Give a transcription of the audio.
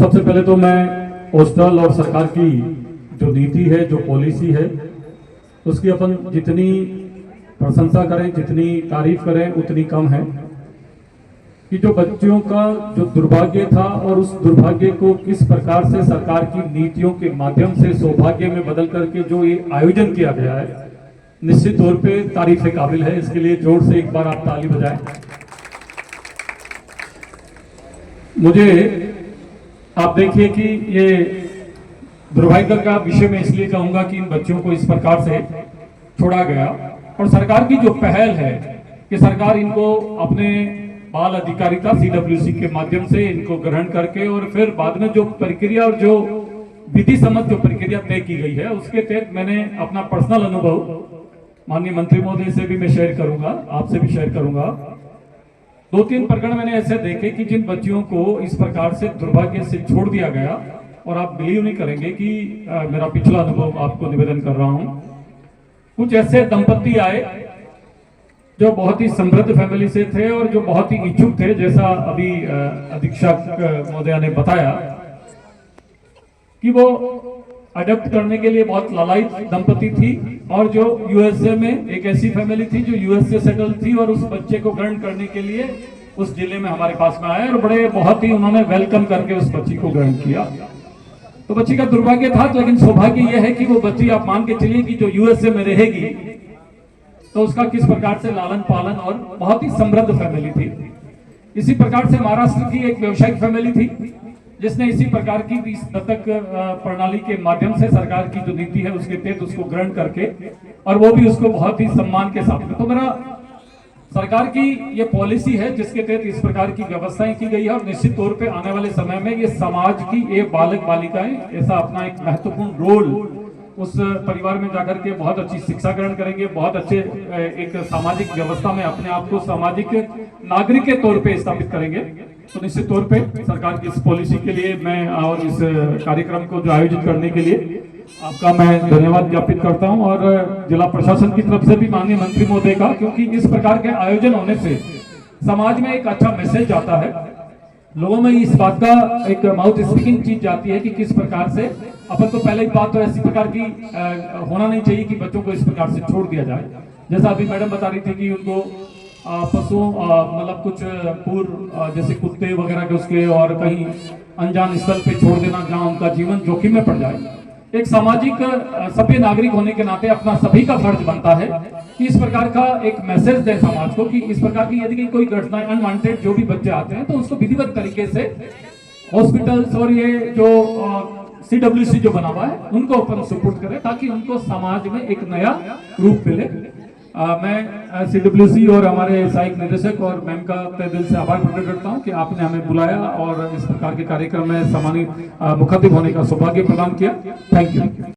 सबसे पहले तो मैं हॉस्टल और सरकार की जो नीति है, जो पॉलिसी है, उसकी अपन जितनी प्रशंसा करें, जितनी तारीफ करें उतनी कम है। कि जो बच्चों का जो दुर्भाग्य था और उस दुर्भाग्य को किस प्रकार से सरकार की नीतियों के माध्यम से सौभाग्य में बदल करके जो ये आयोजन किया गया है, निश्चित तौर पे तारीफ के काबिल है। इसके लिए जोर से एक बार आप ताली बजाएं। मुझे आप देखिए कि ये दुर्भाग्य का विषय में इसलिए कहूंगा कि इन बच्चों को इस प्रकार से छोड़ा गया, और सरकार की जो पहल है कि सरकार इनको अपने बाल अधिकारिता CWC के माध्यम से इनको ग्रहण करके और फिर बाद में जो प्रक्रिया और जो विधि सम्मत जो प्रक्रिया तय की गई है, उसके तहत मैंने अपना पर्सनल अनुभव माननीय मंत्री महोदय से भी मैं शेयर करूंगा, आपसे भी शेयर करूंगा। 2-3 प्रकरण मैंने ऐसे देखे कि जिन बच्चियों को इस प्रकार से दुर्भाग्य से छोड़ दिया गया, और आप बिलीव नहीं करेंगे कि मेरा पिछला अनुभव आपको निवेदन कर रहा हूं। कुछ ऐसे दंपत्ति आए जो बहुत ही समृद्ध फैमिली से थे और जो बहुत ही इच्छुक थे, जैसा अभी अधीक्षक महोदय ने बताया कि वो अडॉप्ट करने के लिए बहुत लालायित दंपति थी, और जो यूएसए में एक ऐसी फैमिली थी जो यूएसए सेटल थी और उस बच्चे को ग्रहण करने के लिए उस जिले में हमारे पास में आए और बड़े बहुत ही उन्होंने वेलकम करके उस बच्ची को ग्रहण किया। तो बच्ची का दुर्भाग्य था, लेकिन सौभाग्य यह है कि वो बच्ची आप मान के चलिए कि जो यूएसए में रहेगी तो उसका किस प्रकार से लालन पालन और बहुत ही समृद्ध फैमिली थी। इसी प्रकार से महाराष्ट्र की एक व्यवसायिक फैमिली थी जिसने इसी प्रकार की दत्तक प्रणाली के माध्यम से सरकार की जो नीति है उसके तहत उसको ग्रहण करके, और वो भी उसको बहुत ही सम्मान के साथ में। तो मेरा सरकार की ये पॉलिसी है जिसके तहत इस प्रकार की व्यवस्थाएं की गई है, और निश्चित तौर पे आने वाले समय में ये समाज की ये बालक बालिकाएं ऐसा अपना एक महत्वपूर्ण रोल उस परिवार में जाकर के बहुत अच्छी शिक्षा ग्रहण करेंगे, बहुत अच्छे एक सामाजिक व्यवस्था में अपने आप को सामाजिक नागरिक के तौर पे स्थापित करेंगे। तो निश्चित तौर पे सरकार की इस पॉलिसी के लिए मैं और इस कार्यक्रम को जो आयोजित करने के लिए आपका मैं धन्यवाद ज्ञापित करता हूं, और जिला प्रशासन की तरफ से भी माननीय मंत्री महोदय का, क्योंकि इस प्रकार के आयोजन होने से समाज में एक अच्छा मैसेज जाता है, लोगों में इस बात का एक माउथ स्पीकिंग चीज जाती है कि किस प्रकार से अपन तो पहले ही बात तो ऐसी प्रकार की होना नहीं चाहिए कि बच्चों को इस प्रकार से छोड़ दिया जाए। जैसा अभी मैडम बता रही थी कि उनको पशुओं मतलब कुछ पूर्व जैसे कुत्ते वगैरह के उसके और कहीं अनजान स्थल पे छोड़ देना जहां उनका जीवन जोखिम में पड़ जाए। एक सामाजिक सभ्य नागरिक होने के नाते अपना सभी का फर्ज बनता है कि इस प्रकार का एक मैसेज दें समाज को कि इस प्रकार की यदि कोई घटना अनवांटेड जो भी बच्चे आते हैं तो उसको विधिवत तरीके से हॉस्पिटल्स और ये जो CWC जो बना हुआ है उनको अपन सुपुर्द करें, ताकि उनको समाज में एक नया रूप मिले। मैं CWC और हमारे सहायक निदेशक और मैम का तहे दिल से आभार प्रकट करता हूं कि आपने हमें बुलाया और इस प्रकार के कार्यक्रम में सम्मानित मुखातिब होने का सौभाग्य प्रदान किया। Thank you.